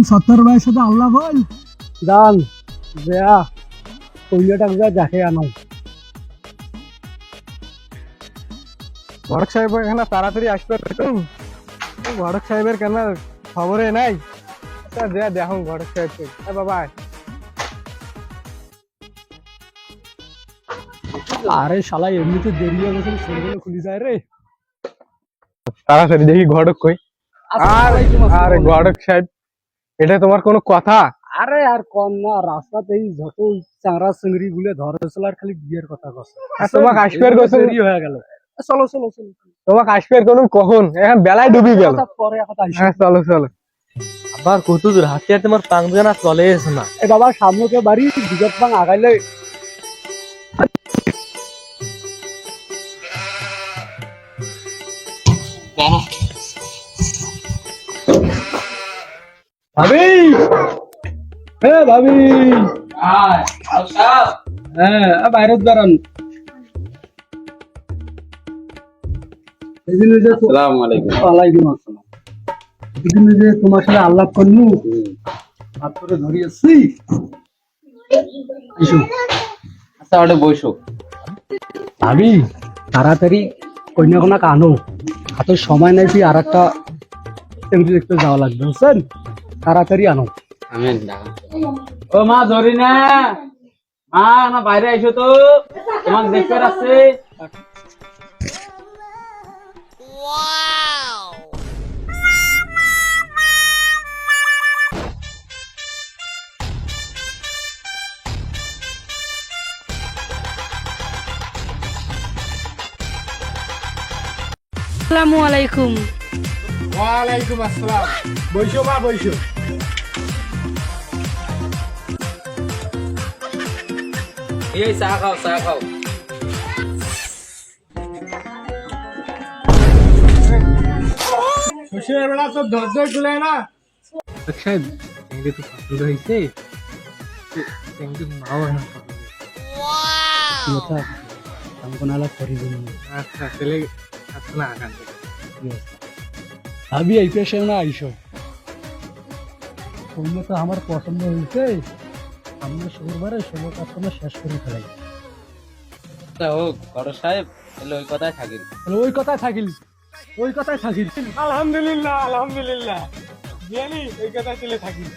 সত্তর ভাইয়ের সাথে আল্লাহ বল দান দেয়া কইলেটা দেখে আনো। ভরক সাহেব এখানে তাড়াতাড়ি আসবে। ভরক সাহেবের কেন খবরে নাই? দেয়া দেখো ভরক সাহেবকে। বাবা আরে শালা এমনিতে দেরি হয়ে গেছে, শরীরগুলো খুলে যায় রে। তাড়াতাড়ি দেখি ঘটক কই। আরে ঘটক সাহেব, এটা তোমার কোনো কথা? আরে আর কম না, রাস্তাতেই যত চাংড়া চিংড়ি গুলো ধরেছিল আর খালি বিয়ের কথা কছে। তোমাকে আসবের কছে দেরি হয়ে গেল। চলো চলো চলো, তোমাকে আসবের কোন কখন? এখন বেলায় ডুবি গেল। পরে এখন আসি। হ্যাঁ চলো চলো। আবার কত দূর হাঁটতে হাঁটতে আমার পাং জানা চলে এসে না। এ বাবা সামনে তো বাড়ি, বিগত পাং আগাইলে ভাবি। হ্যাঁ ভাবি, হ্যাঁ বাইরে বেড়ান। ওয়ালাইকুম আসসালাম। সেদিন যে তোমার সাথে আল্লাপ করলু, হাত করে ধরিয়েছি। আচ্ছা ওটা বসো। ভাবি তাড়াতাড়ি কন্যা কোনা আনো, হাতের সময় নাই। আর একটা দেখতে যাওয়া লাগবে, বুঝছেন? তাড়াতাড়ি আনো। ও মা ধরি না, মা না বাইরে আইসো তো, তোমাকে দেখতে আসছে। আসসালামু আলাইকুম। ওয়ালাইকুম আসসালাম। বইসো মা বইসো। এই চা খাও চা খাও। শ্বশুরের বেলা তো ধৈর্য খুলে না। সাহেব চিংড়ি তো পছন্দ হয়েছে, চিংড়ি মাও না আচ্ছা ছেলে না আগান ভাবি এই পেশে না আইসো। কইলে তো আমার পছন্দ হয়েছে, আমরা শুক্রবারে ষোলো কাজ শেষ করে ফেলাই। হোক বড় সাহেব, তাহলে ওই কথাই থাকিল। ওই কথাই থাকিল, ওই কথাই থাকিল। আলহামদুলিল্লাহ আলহামদুলিল্লাহ, জানি ওই কথাই চলে থাকিল।